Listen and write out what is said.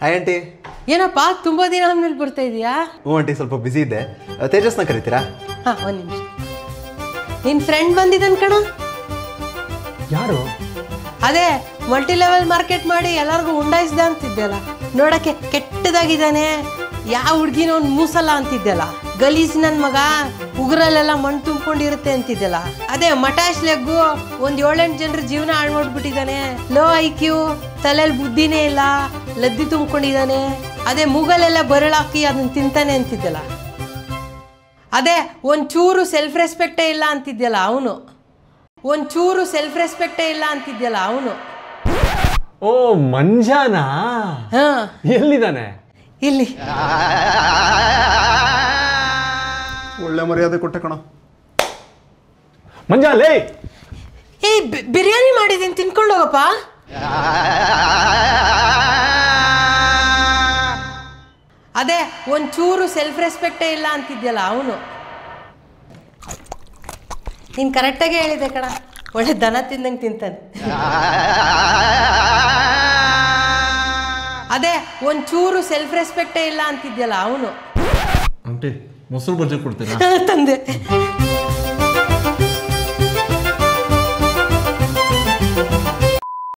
Hi aunty. ಏನಪ್ಪ ತುಂಬ ದಿನ ಆದ್ಮೇಲೆ ಬರ್ತಾ ಇದೀಯಾ? ಹ್ಞೂ ಆಂಟಿ, ಸ್ವಲ್ಪ ಬ್ಯುಸಿ ಇದ್ದೆ. ತೇಜಸ್ನ ಕರಿತೀರಾ? ಹಾಂ, ಒಂದು ನಿಮಿಷ. ನಿನ್ನ ಫ್ರೆಂಡ್ ಬಂದಿದ್ದಾನೆ ಕಣ. ಯಾರು? ಅದೇ ಮಲ್ಟಿ ಲೆವೆಲ್ ಮಾರ್ಕೆಟ್ ಮಾಡಿ ಎಲ್ಲರಿಗೂ ಉಂಡಾಯಿಸ್ದ ಅಂತಿದ್ದೆಲ್ಲ. ನೋಡಕ್ಕೆ ಕೆಟ್ಟದಾಗಿದ್ದಾನೆ, ಯಾವ ಹುಡುಗಿನ ಒಂದು ಮೂಸಲ್ಲ ಅಂತಿದ್ದೆಲ್ಲ. ಗಲೀಜ್ ನನ್ನ ಮಗ, ಉಗುರಲ್ಲೆಲ್ಲ ಮಣ್ಣು ತುಂಬ್ಕೊಂಡಿರುತ್ತೆ ಅಂತಿದ್ದೆಲ್ಲ. ಅದೇ ಮಟಾಶ್ ಲೆಗ್ಗು, ಒಂದು 7-8 ಜನರ ಜೀವನ ಹಾಳು ಮಾಡ್ಬಿಟ್ಟಿದ್ದಾನೆ. ಲೋ IQ, ತಲೆಯಲ್ಲಿ ಬುದ್ಧಿನೇ ಇಲ್ಲ, ಲದ್ದಿ ತುಂಬ್ಕೊಂಡಿದ್ದಾನೆ. ಅದೇ ಮೂಗಲೆಲ್ಲ ಬರಳಾಕಿ ಅದನ್ನ ತಿಂತಾನೆ ಅಂತಿದ್ದೆಲ್ಲ. ಅದೇ ಒಂಚೂರು ಸೆಲ್ಫ್ ರೆಸ್ಪೆಕ್ಟೇ ಇಲ್ಲ ಅಂತಿದ್ಯಲ್ಲ ಅವನು. ಒಂಚೂರು ಸೆಲ್ಫ್ ರೆಸ್ಪೆಕ್ಟೇ ಇಲ್ಲ ಅಂತಿದ್ಯಲ್ಲ ಅವನು. ಓ, ಮಂಜಾನಾ? ಹಾ, ಎಲ್ಲಿದ್ದಾನೆ? ಇಲ್ಲಿ. ಒಳ್ಳೆ ಮರ್ಯಾದೆ ಕೊಟ್ಟೆ ಕಣ. ಮಂಜಾ, ಲೇ! ಬಿರಿಯಾನಿ ಮಾಡಿದ್ದೀನಿ, ತಿನ್ಕೊಂಡು ಹೋಗಪ್ಪ. ಅದೇ ಒಂಚೂರು ಸೆಲ್ಫ್ ರೆಸ್ಪೆಕ್ಟೇ ಇಲ್ಲ ಅಂತಿದ್ಯಲ್ಲ ಅವನು. ನೀನು ಕರೆಕ್ಟಾಗಿ ಹೇಳಿದೆ ಕಣ, ಒಳ್ಳೆ ದನ ತಿಂದಂಗೆ ತಿಂತಾನೆ. ಅದೇ ಒಂಚೂರು ಸೆಲ್ಫ್ ರೆಸ್ಪೆಕ್ಟೇ ಇಲ್ಲ ಅಂತಿದ್ಯಲ್ಲ ಅವನು. ಆಂಟಿ, ಮೊಸರು ಬಜ್ಜಿ ಕೊಡ್ತೀರಾ? ತಂದೆ.